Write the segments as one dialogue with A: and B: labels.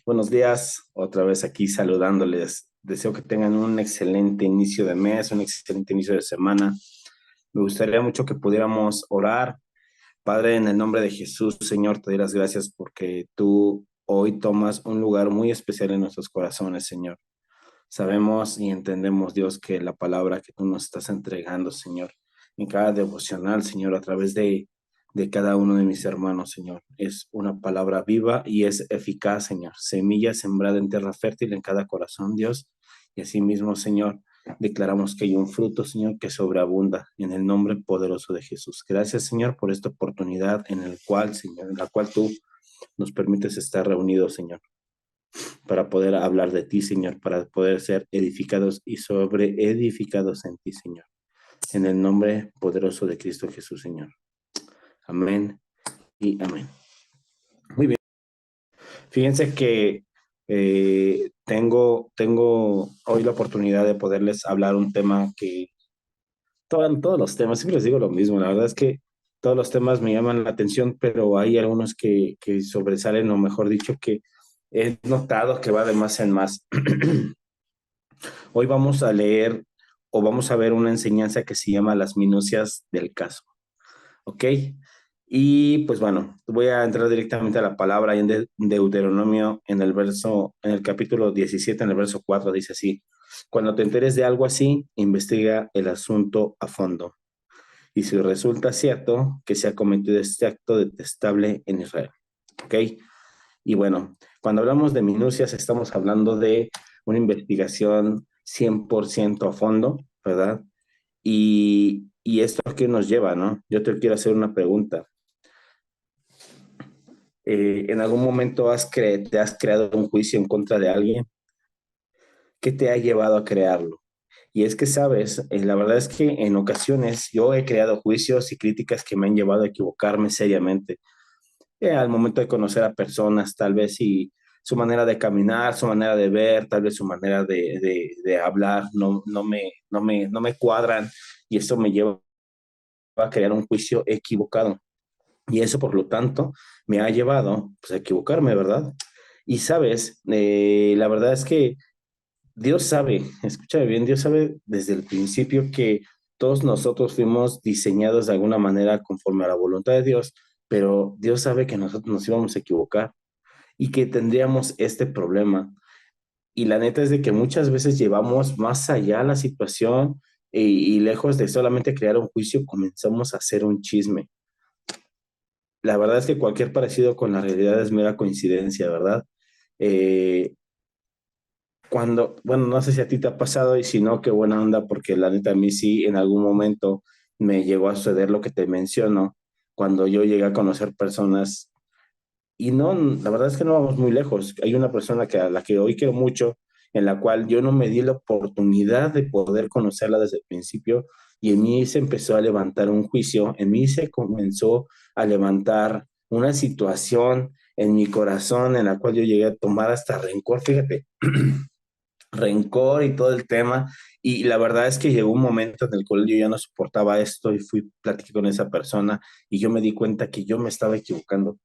A: Buenos días, otra vez aquí saludándoles. Deseo que tengan un excelente inicio de mes, un excelente inicio de semana. Me gustaría mucho que pudiéramos orar. Padre, en el nombre de Jesús, Señor, te doy las gracias porque tú hoy tomas un lugar muy especial en nuestros corazones, Señor. Sabemos y entendemos, Dios, que la palabra que tú nos estás entregando, Señor, en cada devocional, Señor, a través de cada uno de mis hermanos, Señor, es una palabra viva y es eficaz, Señor. Semilla sembrada en tierra fértil en cada corazón, Dios. Y asimismo, Señor, declaramos que hay un fruto, Señor, que sobreabunda en el nombre poderoso de Jesús. Gracias, Señor, por esta oportunidad en el cual, Señor, en la cual tú nos permites estar reunidos, Señor, para poder hablar de ti, Señor, para poder ser edificados y sobre edificados en ti, Señor. En el nombre poderoso de Cristo Jesús, Señor. Amén y amén. Muy bien. Fíjense que tengo hoy la oportunidad de poderles hablar un tema que, todos los temas, siempre les digo lo mismo, la verdad es que todos los temas me llaman la atención, pero hay algunos que sobresalen, o mejor dicho, que he notado que va de más en más. Hoy vamos a leer o vamos a ver una enseñanza que se llama Las minucias del caso, ¿ok? Y pues bueno, voy a entrar directamente a la palabra en Deuteronomio, en el capítulo 17, en el verso 4, dice así: cuando te enteres de algo así, investiga el asunto a fondo. Y si resulta cierto que se ha cometido este acto detestable en Israel, ¿ok? Y bueno, cuando hablamos de minucias, estamos hablando de una investigación 100% a fondo, ¿verdad? Y esto a qué nos lleva, ¿no? Yo te quiero hacer una pregunta. ¿En algún momento te has creado un juicio en contra de alguien? ¿Qué te ha llevado a crearlo? Y es que, sabes, la verdad es que en ocasiones yo he creado juicios y críticas que me han llevado a equivocarme seriamente. Al momento de conocer a personas, tal vez, y su manera de caminar, su manera de ver, tal vez su manera de hablar, no me cuadran, y esto me lleva a crear un juicio equivocado. Y eso, por lo tanto, me ha llevado, pues, a equivocarme, ¿verdad? Y sabes, la verdad es que Dios sabe, escúchame bien, Dios sabe desde el principio que todos nosotros fuimos diseñados de alguna manera conforme a la voluntad de Dios, pero Dios sabe que nosotros nos íbamos a equivocar y que tendríamos este problema. Y la neta es de que muchas veces llevamos más allá la situación, y lejos de solamente crear un juicio, comenzamos a hacer un chisme. La verdad es que cualquier parecido con la realidad es mera coincidencia, ¿verdad? Eh, bueno, no sé si a ti te ha pasado, y si no, qué buena onda, porque la neta a mí sí, en algún momento me llegó a suceder lo que te menciono, cuando yo llegué a conocer personas, y no, la verdad es que no vamos muy lejos. Hay una persona a la que hoy quiero mucho, en la cual yo no me di la oportunidad de poder conocerla desde el principio, y en mí se empezó a levantar un juicio, en mí se comenzó a levantar una situación en mi corazón en la cual yo llegué a tomar hasta rencor, fíjate, rencor y todo el tema. Y la verdad es que llegó un momento en el cual yo ya no soportaba esto, y platiqué con esa persona, y yo me di cuenta que yo me estaba equivocando.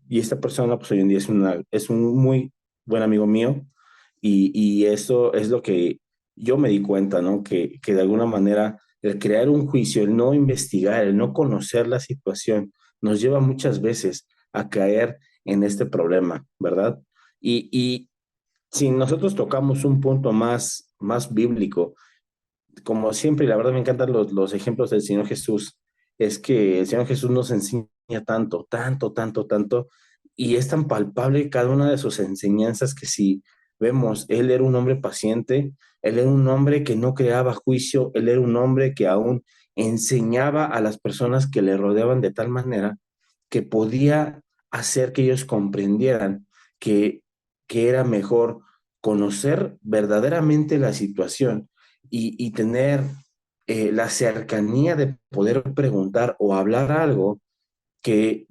A: Y esta persona, pues hoy en día es un muy buen amigo mío, y eso es lo que yo me di cuenta, ¿no? Que de alguna manera el crear un juicio, el no investigar, el no conocer la situación, nos lleva muchas veces a caer en este problema, ¿verdad? Y si nosotros tocamos un punto más bíblico, como siempre, y la verdad me encantan los ejemplos del Señor Jesús, es que el Señor Jesús nos enseña tanto, tanto, tanto, tanto, y es tan palpable cada una de sus enseñanzas, que si vemos, Él era un hombre paciente, Él era un hombre que no creaba juicio, Él era un hombre que aún enseñaba a las personas que le rodeaban de tal manera que podía hacer que ellos comprendieran que, que era mejor conocer verdaderamente la situación, y tener la cercanía de poder preguntar o hablar algo que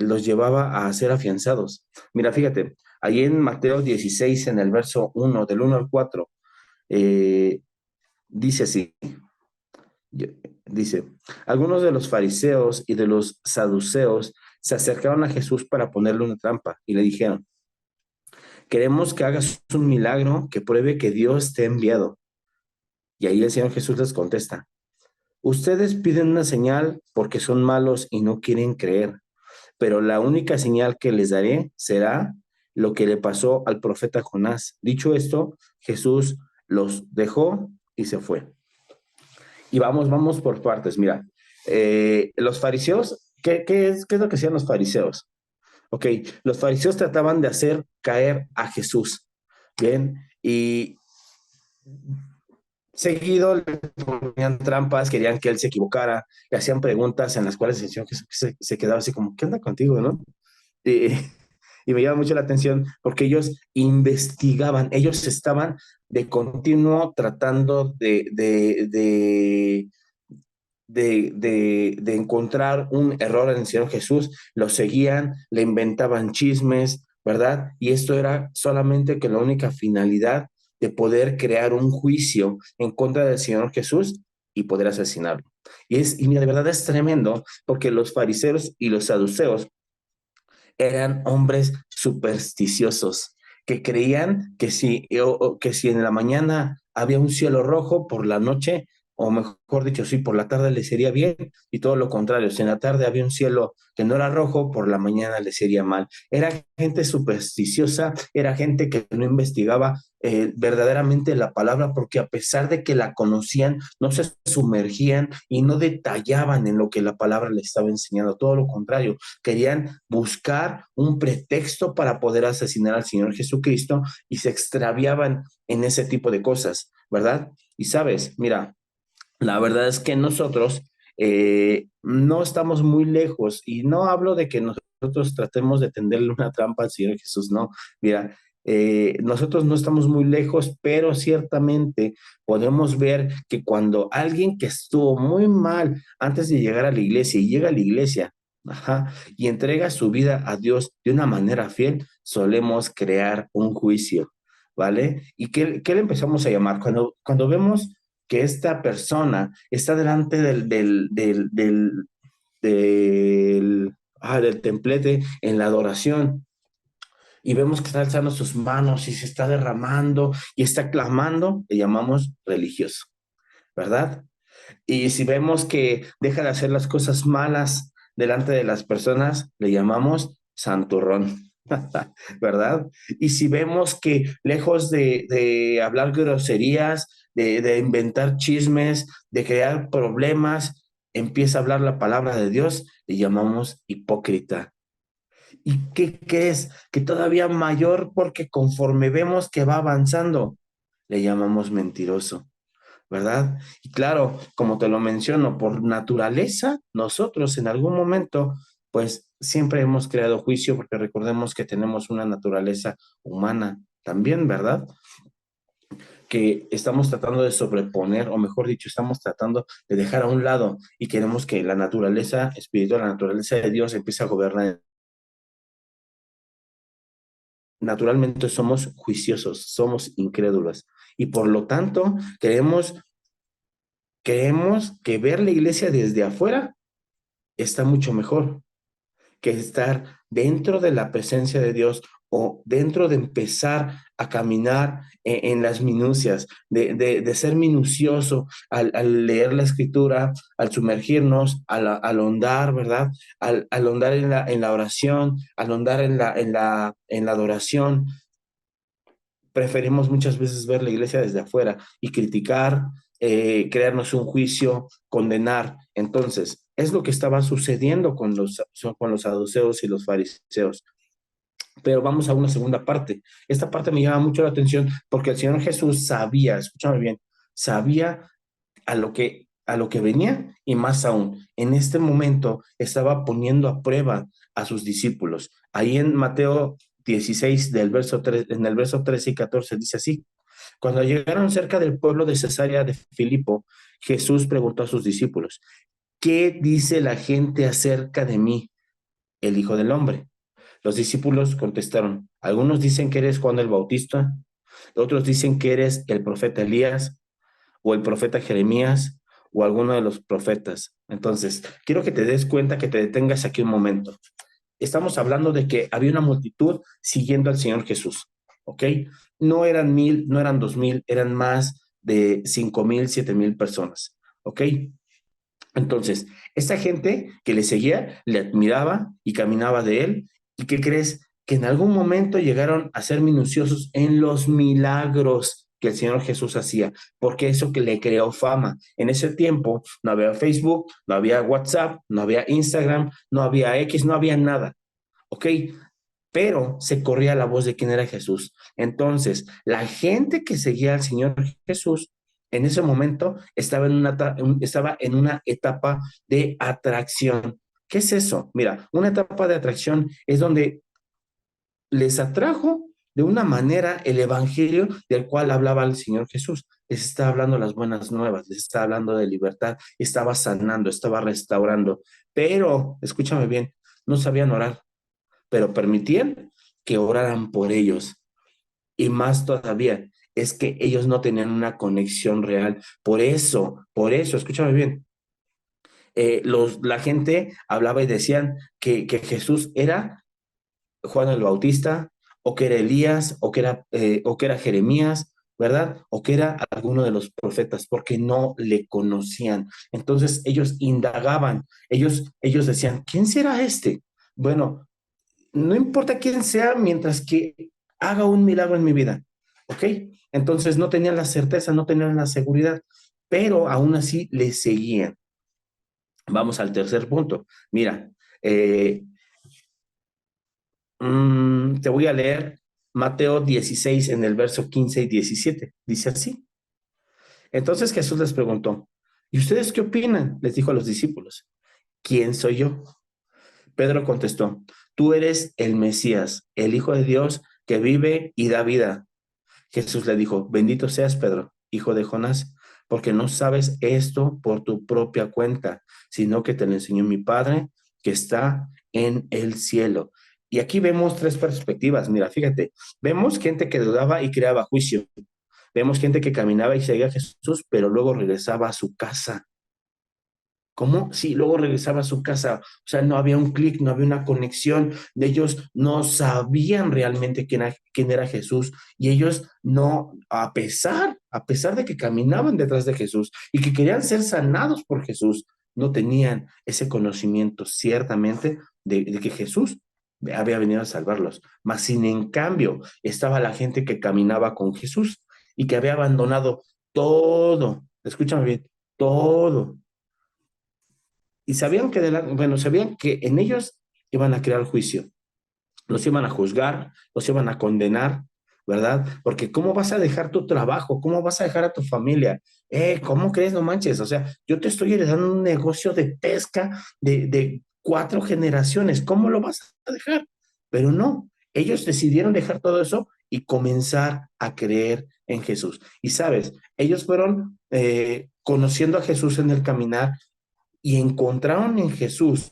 A: los llevaba a ser afianzados. Mira, fíjate, ahí en Mateo 16, en el verso 1, del 1 al 4, eh, dice así, yo- dice: algunos de los fariseos y de los saduceos se acercaron a Jesús para ponerle una trampa, y le dijeron: Queremos que hagas un milagro que pruebe que Dios te ha enviado. Y ahí el Señor Jesús les contesta, ustedes piden una señal porque son malos y no quieren creer, pero la única señal que les daré será lo que le pasó al profeta Jonás. Dicho esto, Jesús los dejó y se fue. Y vamos por partes. Mira, los fariseos, ¿qué es lo que hacían los fariseos? Ok, los fariseos trataban de hacer caer a Jesús, ¿bien? Y seguido le ponían trampas, querían que él se equivocara, le hacían preguntas en las cuales el Señor Jesús se quedaba así como, ¿qué onda contigo, no? Y, y me llama mucho la atención porque ellos investigaban, ellos estaban de continuo tratando de encontrar un error en el Señor Jesús, lo seguían, le inventaban chismes, ¿verdad? Y esto era solamente con la única finalidad de poder crear un juicio en contra del Señor Jesús y poder asesinarlo. Y mira, de verdad es tremendo porque los fariseos y los saduceos eran hombres supersticiosos que creían que si en la mañana había un cielo rojo, por la noche, o mejor dicho, sí, por la tarde le sería bien, y todo lo contrario, si en la tarde había un cielo que no era rojo, por la mañana le sería mal. Era gente supersticiosa, era gente que no investigaba verdaderamente la palabra, porque a pesar de que la conocían, no se sumergían y no detallaban en lo que la palabra les estaba enseñando, todo lo contrario, querían buscar un pretexto para poder asesinar al Señor Jesucristo y se extraviaban en ese tipo de cosas, ¿verdad? Y sabes, mira, la verdad es que nosotros no estamos muy lejos y no hablo de que nosotros tratemos de tenderle una trampa al Señor Jesús, no, mira. Nosotros no estamos muy lejos, pero ciertamente podemos ver que cuando alguien que estuvo muy mal antes de llegar a la iglesia y llega a la iglesia, ajá, y entrega su vida a Dios de una manera fiel, solemos crear un juicio, ¿vale? ¿Y qué le empezamos a llamar? Cuando vemos que esta persona está delante del templete en la adoración y vemos que está alzando sus manos y se está derramando y está clamando, le llamamos religioso, ¿verdad? Y si vemos que deja de hacer las cosas malas delante de las personas, le llamamos santurrón, ¿verdad? Y si vemos que lejos de hablar groserías, de inventar chismes, de crear problemas, empieza a hablar la palabra de Dios, le llamamos hipócrita. ¿Y qué es? Que todavía mayor porque conforme vemos que va avanzando, le llamamos mentiroso. ¿Verdad? Y claro, como te lo menciono, por naturaleza, nosotros en algún momento, pues siempre hemos creado juicio porque recordemos que tenemos una naturaleza humana también, ¿verdad? Que estamos tratando de sobreponer, o mejor dicho, estamos tratando de dejar a un lado y queremos que la naturaleza espiritual, la naturaleza de Dios empiece a gobernar. Naturalmente somos juiciosos, somos incrédulos y por lo tanto creemos que ver la iglesia desde afuera está mucho mejor que estar dentro de la presencia de Dios o dentro de empezar a caminar las minucias, de ser minucioso al leer la escritura, al sumergirnos, al ahondar, ¿verdad? Al ahondar en la oración, al ahondar en la adoración. Preferimos muchas veces ver la iglesia desde afuera y criticar, crearnos un juicio, condenar. Entonces, es lo que estaba sucediendo con los saduceos y los fariseos. Pero vamos a una segunda parte. Esta parte me llama mucho la atención porque el Señor Jesús sabía, escúchame bien, sabía a lo que venía y más aún, en este momento estaba poniendo a prueba a sus discípulos. Ahí en Mateo 16, en el verso 13 y 14 dice así, cuando llegaron cerca del pueblo de Cesarea de Filipo, Jesús preguntó a sus discípulos, ¿qué dice la gente acerca de mí, el Hijo del Hombre? Los discípulos contestaron, algunos dicen que eres Juan el Bautista, otros dicen que eres el profeta Elías o el profeta Jeremías o alguno de los profetas. Entonces, quiero que te des cuenta, que te detengas aquí un momento. Estamos hablando de que había una multitud siguiendo al Señor Jesús. ¿ok? No eran 1,000, no eran 2,000, eran más de 5,000, 7,000 personas, ¿ok? Entonces, esta gente que le seguía, le admiraba y caminaba de él. ¿Y qué crees? Que en algún momento llegaron a ser minuciosos en los milagros que el Señor Jesús hacía, porque eso que le creó fama. En ese tiempo no había Facebook, no había WhatsApp, no había Instagram, no había X, no había nada, ¿ok? Pero se corría la voz de quién era Jesús. Entonces, la gente que seguía al Señor Jesús en ese momento estaba en una etapa de atracción. ¿Qué es eso? Mira, una etapa de atracción es donde les atrajo de una manera el evangelio del cual hablaba el Señor Jesús. Les estaba hablando las buenas nuevas, les estaba hablando de libertad, estaba sanando, estaba restaurando, pero, escúchame bien, no sabían orar, pero permitían que oraran por ellos. Y más todavía, es que ellos no tenían una conexión real. Por eso, escúchame bien, la gente hablaba y decían que Jesús era Juan el Bautista, o que era Elías, o que era Jeremías, ¿verdad? O que era alguno de los profetas, porque no le conocían. Entonces ellos indagaban, ellos decían, ¿quién será este? Bueno, no importa quién sea, mientras que haga un milagro en mi vida, ¿ok? Entonces no tenían la certeza, no tenían la seguridad, pero aún así le seguían. Vamos al tercer punto. Mira, eh, te voy a leer Mateo 16 en el verso 15 y 17. Dice así. Entonces Jesús les preguntó, ¿y ustedes qué opinan? Les dijo a los discípulos, ¿quién soy yo? Pedro contestó, tú eres el Mesías, el Hijo de Dios que vive y da vida. Jesús le dijo, bendito seas, Pedro, hijo de Jonás, porque no sabes esto por tu propia cuenta, sino que te lo enseñó mi Padre que está en el cielo. Y aquí vemos tres perspectivas. Mira, fíjate, vemos gente que dudaba y creaba juicio. Vemos gente que caminaba y seguía a Jesús, pero luego regresaba a su casa. ¿Cómo? Sí, luego regresaba a su casa. O sea, no había un clic, no había una conexión. Ellos no sabían realmente quién era Jesús. Y ellos no, a pesar de que caminaban detrás de Jesús y que querían ser sanados por Jesús, no tenían ese conocimiento ciertamente de que Jesús había venido a salvarlos. Mas, sin en cambio, estaba la gente que caminaba con Jesús y que había abandonado todo. Escúchame bien, todo y sabían que en ellos iban a crear juicio, los iban a juzgar, los iban a condenar, ¿verdad? Porque ¿cómo vas a dejar tu trabajo? ¿Cómo vas a dejar a tu familia? ¿Cómo crees? No manches, o sea, yo te estoy heredando un negocio de pesca de 4 generaciones, ¿cómo lo vas a dejar? Pero no, ellos decidieron dejar todo eso y comenzar a creer en Jesús. Y sabes, ellos fueron conociendo a Jesús en el caminar y encontraron en Jesús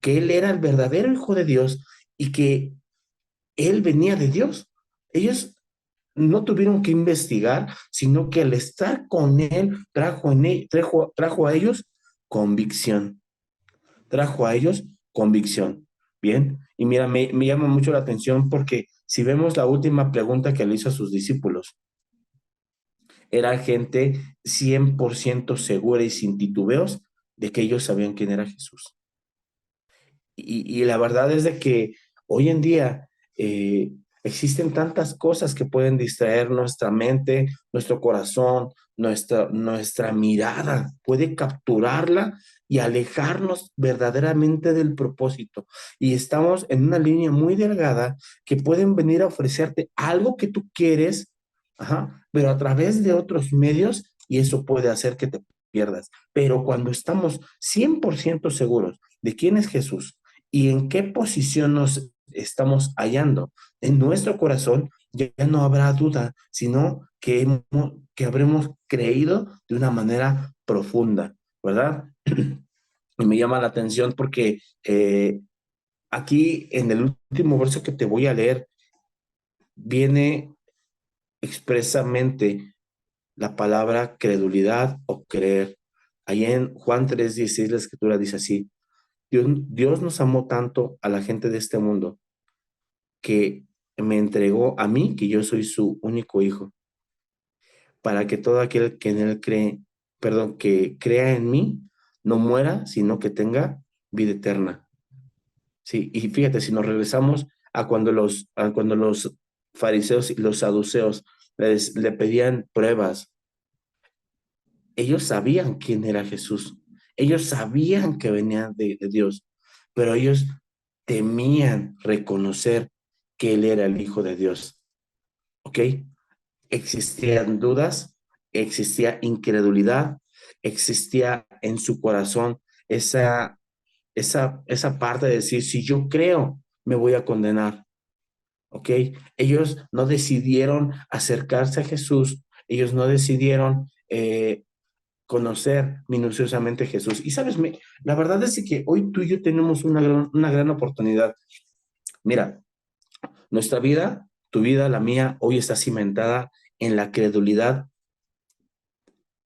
A: que Él era el verdadero Hijo de Dios y que Él venía de Dios. Ellos no tuvieron que investigar, sino que al estar con Él trajo a ellos convicción, trajo a ellos convicción. Bien, y mira, me llama mucho la atención porque si vemos la última pregunta que le hizo a sus discípulos, era gente 100% segura y sin titubeos de que ellos sabían quién era Jesús. Y la verdad es de que hoy en día existen tantas cosas que pueden distraer nuestra mente, nuestro corazón, nuestra mirada, puede capturarla y alejarnos verdaderamente del propósito. Y estamos en una línea muy delgada que pueden venir a ofrecerte algo que tú quieres, ajá, pero a través de otros medios y eso puede hacer que te pierdas. Pero cuando estamos 100% seguros de quién es Jesús, y en qué posición nos estamos hallando. En nuestro corazón ya no habrá duda, sino que habremos creído de una manera profunda, ¿verdad? Y me llama la atención porque aquí en el último verso que te voy a leer viene expresamente la palabra credulidad o creer. Ahí en Juan 3:16 la escritura dice así, Dios nos amó tanto a la gente de este mundo que me entregó a mí, que yo soy su único hijo, para que todo aquel que en él cree, perdón, que crea en mí, no muera, sino que tenga vida eterna. Sí, y fíjate, si nos regresamos a cuando los fariseos y los saduceos le pedían pruebas, ellos sabían quién era Jesús, ellos sabían que venía de Dios, pero ellos temían reconocer que Él era el Hijo de Dios, ¿ok? Existían dudas, existía incredulidad, existía en su corazón esa, esa parte de decir, si yo creo, me voy a condenar, ¿ok? Ellos no decidieron acercarse a Jesús, ellos no decidieron conocer minuciosamente a Jesús. Y sabes, la verdad es que hoy tú y yo tenemos una gran oportunidad. Mira, nuestra vida, tu vida, la mía, hoy está cimentada en la credulidad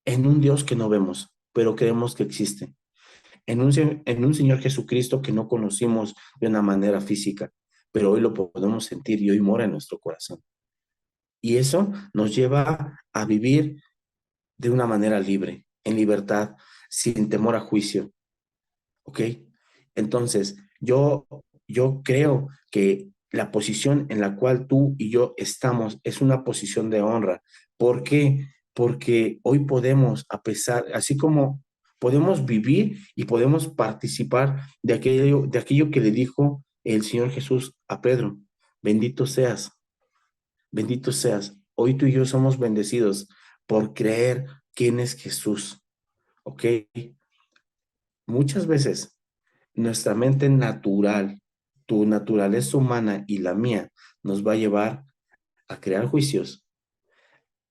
A: en un Dios que no vemos, pero creemos que existe, en un Señor Jesucristo que no conocimos de una manera física, pero hoy lo podemos sentir y hoy mora en nuestro corazón. Y eso nos lleva a vivir de una manera libre, en libertad, sin temor a juicio, ¿ok? Entonces, yo creo que la posición en la cual tú y yo estamos es una posición de honra. ¿Por qué? Porque hoy podemos, a pesar, así como podemos vivir y podemos participar de aquello que le dijo el Señor Jesús a Pedro, bendito seas, bendito seas. Hoy tú y yo somos bendecidos por creer quién es Jesús, ¿ok? Muchas veces nuestra mente natural, tu naturaleza humana y la mía, nos va a llevar a crear juicios,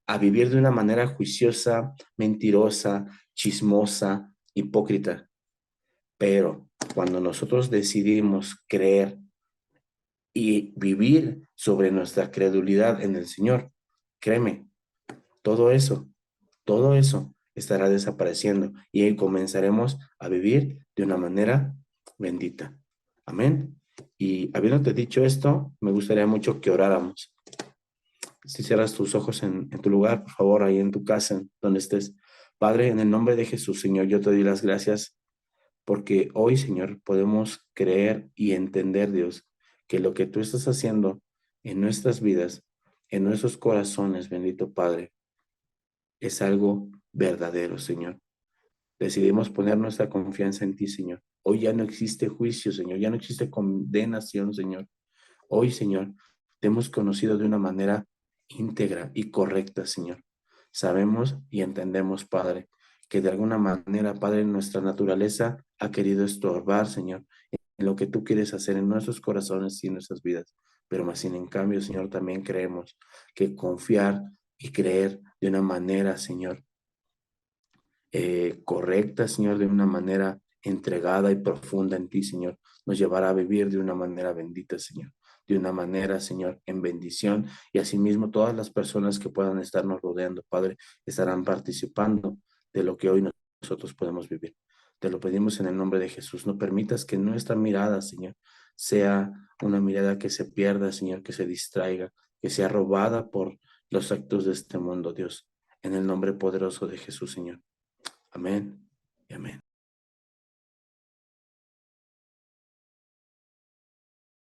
A: a vivir de una manera juiciosa, mentirosa, chismosa, hipócrita. Pero cuando nosotros decidimos creer y vivir sobre nuestra credulidad en el Señor, créeme, todo eso, todo eso estará desapareciendo y ahí comenzaremos a vivir de una manera bendita. Amén. Y habiéndote dicho esto, me gustaría mucho que oráramos. Si cierras tus ojos en tu lugar, por favor, ahí en tu casa, donde estés. Padre, en el nombre de Jesús, Señor, yo te doy las gracias porque hoy, Señor, podemos creer y entender, Dios, que lo que tú estás haciendo en nuestras vidas, en nuestros corazones, bendito Padre, es algo verdadero, Señor. Decidimos poner nuestra confianza en ti, Señor. Hoy ya no existe juicio, Señor, ya no existe condenación, Señor. Hoy, Señor, te hemos conocido de una manera íntegra y correcta, Señor. Sabemos y entendemos, Padre, que de alguna manera, Padre, nuestra naturaleza ha querido estorbar, Señor, en lo que tú quieres hacer en nuestros corazones y en nuestras vidas. Pero más sin en cambio, Señor, también creemos que confiar y creer de una manera, Señor, correcta, Señor, de una manera entregada y profunda en ti, Señor, nos llevará a vivir de una manera bendita, Señor, de una manera, Señor, en bendición y asimismo todas las personas que puedan estarnos rodeando, Padre, estarán participando de lo que hoy nosotros podemos vivir. Te lo pedimos en el nombre de Jesús. No permitas que nuestra mirada, Señor, sea una mirada que se pierda, Señor, que se distraiga, que sea robada por los actos de este mundo, Dios. En el nombre poderoso de Jesús, Señor. Amén y amén.